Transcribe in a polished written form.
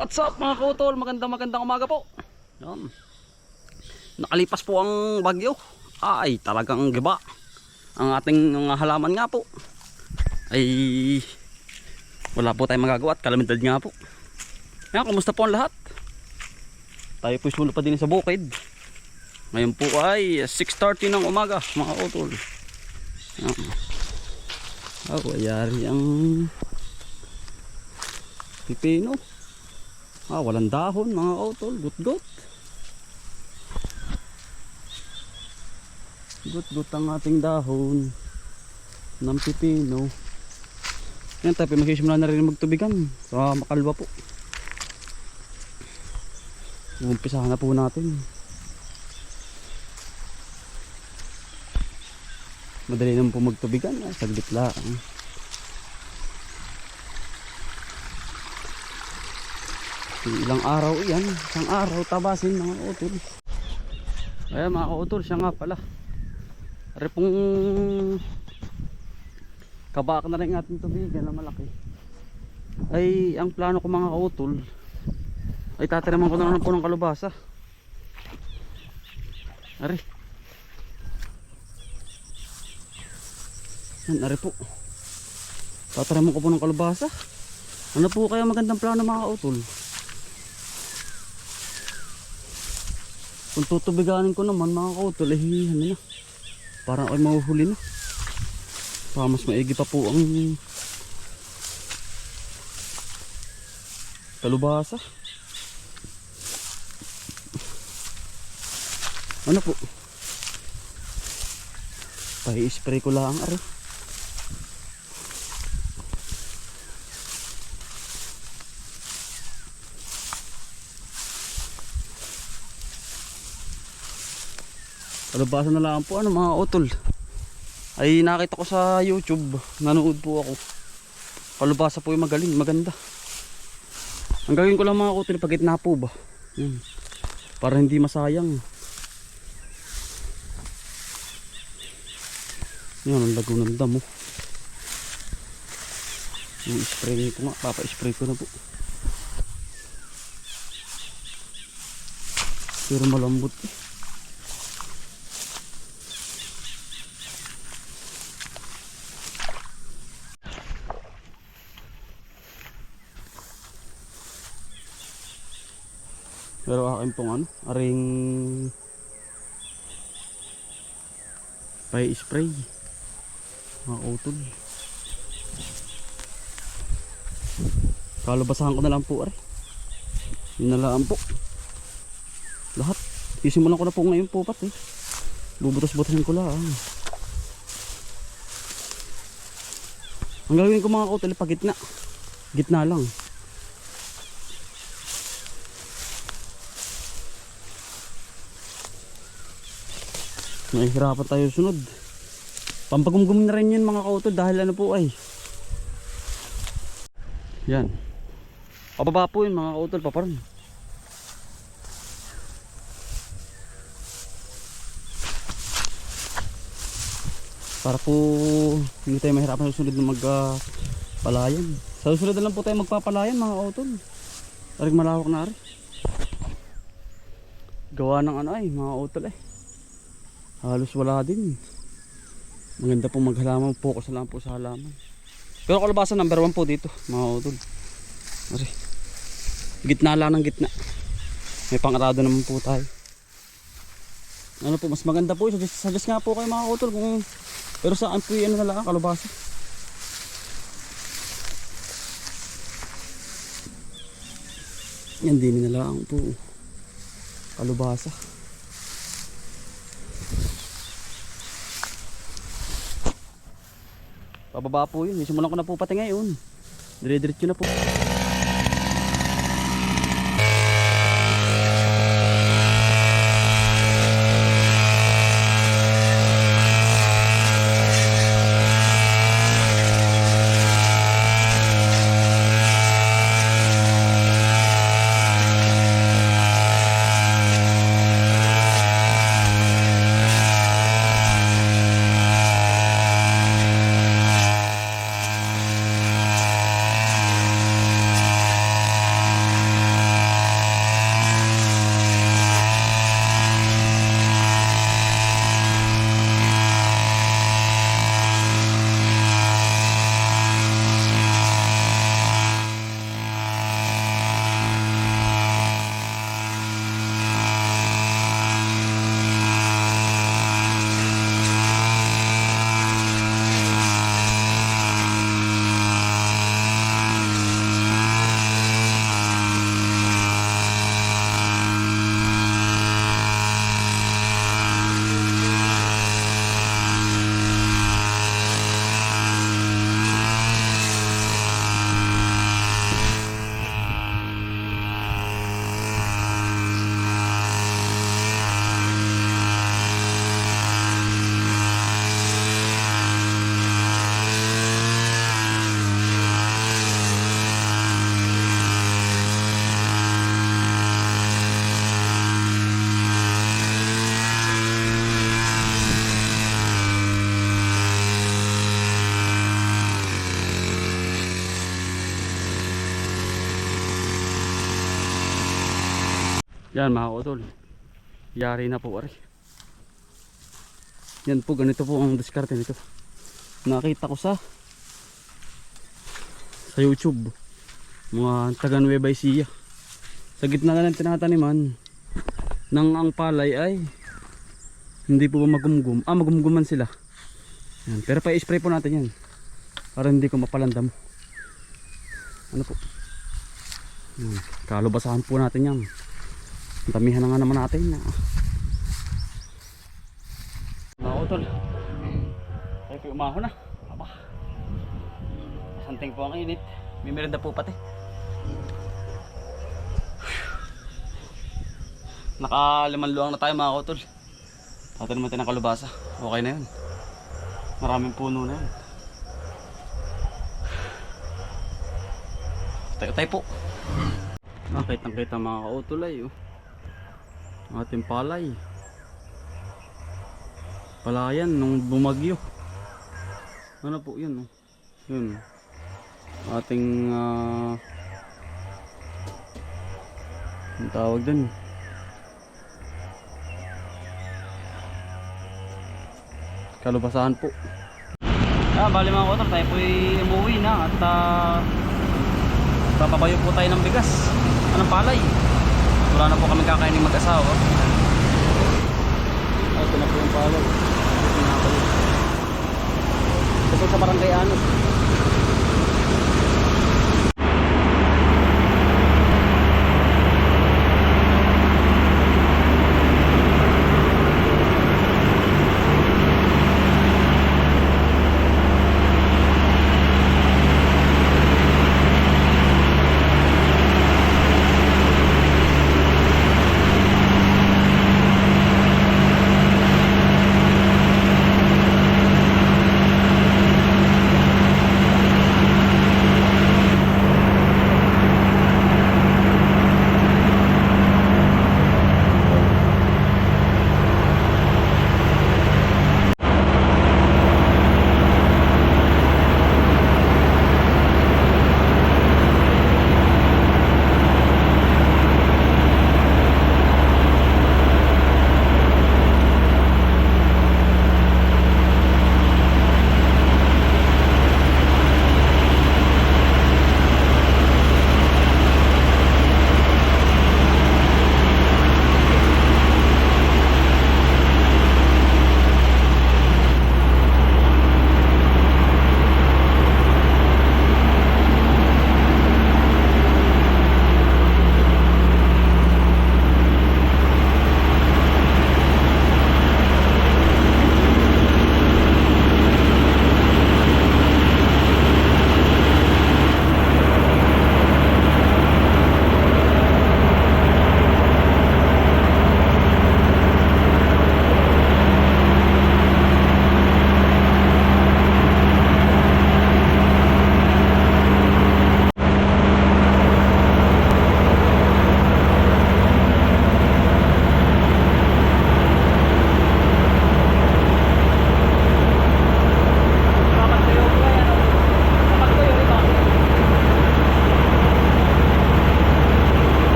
What's up mga kautol? Magandang umaga po. Yan. Nakalipas po ang bagyo. Ay talagang giba. Ang ating halaman nga po ay wala po tayong magagawa at kalamidad nga po. Yan, kumusta po ang lahat? Tayo po sulod pa din sa bukid. Ngayon po ay 6:30 ng umaga mga kautol. Yan. Oh, ayari ang pipino. Walang dahon mga kautol. Gut-gut. Gut-gut ang ating dahon ng pipino. Yan tayo magsisimula na rin magtubigan sa makalwa po. Umpisahan na po natin. Madali naman po magtubigan. Saglit lang. Ilang araw yan. Isang araw tabasin mga kautol. Ayan mga kautol, siya nga pala. Ari pong kabak na rin ating tubigan na malaki. Ay ang plano ko mga kautol ay tatanaman ko na lang po ng kalubasa. Ari. Yan, ari po. Tatanaman ko po ng kalubasa. Ano po kaya magandang plano mga kautol? Kung tutubiganin ko naman mga kautol, ano na, parang ay mahuhuli na. Para mas maigi pa po ang kalubasa. Ano po? Pahi-spray ko lang ari. Kalabasa na lang po mga utol. Ay nakita ko sa YouTube, nanood po ako. Kalabasa po yung magaling, maganda. Ang gagawin ko lang mga utol, pagitna po ba? Yan. Para hindi masayang. Yan ang lago ng damo. Yung spray ko nga, papa-spray ko na po. Pero malambot eh. Pero akin pong aring spray mga utol. Kalabasahan ko na lang po yun na lang po lahat. Isimulan ko na po ngayon po pat bubutas-butasin ko lang. Ang gagawin ko mga utol pag gitna lang. Nahihirapan tayo sunod. Pampagumgum na rin yun mga kautol dahil ano po ay yan. Pababa po yun mga kautol, paparan. Para po hindi tayo mahirapan sa susunod na magpalayan. Sa susunod na lang po tayo magpapalayan mga kautol. Tarig malawak na rin. Gawa ng mga kautol halos wala din. Maganda po maghalaman, focus lang po sa halaman. Pero kalabasa number 1 po dito mga utol. Ari. Gitna lang ng gitna. May pangarado naman po tayo. Ano po mas maganda po, suggest nga po kayo mga utol kung pero saan po na lang kalabasa. Yan din na lang po kalabasa. Pababa po yun. Simulan ko na po pati ngayon. Dire-diretso na po. Yan mga kautol. Yari na po ari. Yan po, ganito po ang diskarte nito. Nakita ko sa YouTube. Mga taga Nueva Ecija. Sa gitna na ng tinataniman nang ang palay ay hindi po ba magumgum. Magumguman sila. Yan. Pero pa-spray po natin yan. Para hindi ko mapalandam. Ano po? Yan. Kalubasahan po natin yan. Damihan na nga naman natin. Mga utol. Tayo po umahon na. Aba. Santing po ang init. May merenda po pati. Naka-5 luang na tayo mga utol. Tato naman tayo ng kalubasa. Okay na yun. Maraming puno na yun. Tayo po. Nakita mga kautol ay ating palay. Palayan nung bumagyo. Ano po yun? Yun. Ating ang tawag dun. Kalubasahan po. Bali mga kautol, tayo po umuwi na at papabayo po tayo ng bigas. Anong palay? Wala na po kami kakainin mag-asawa. Ito na po yung palay. Ito sa barangay Anos.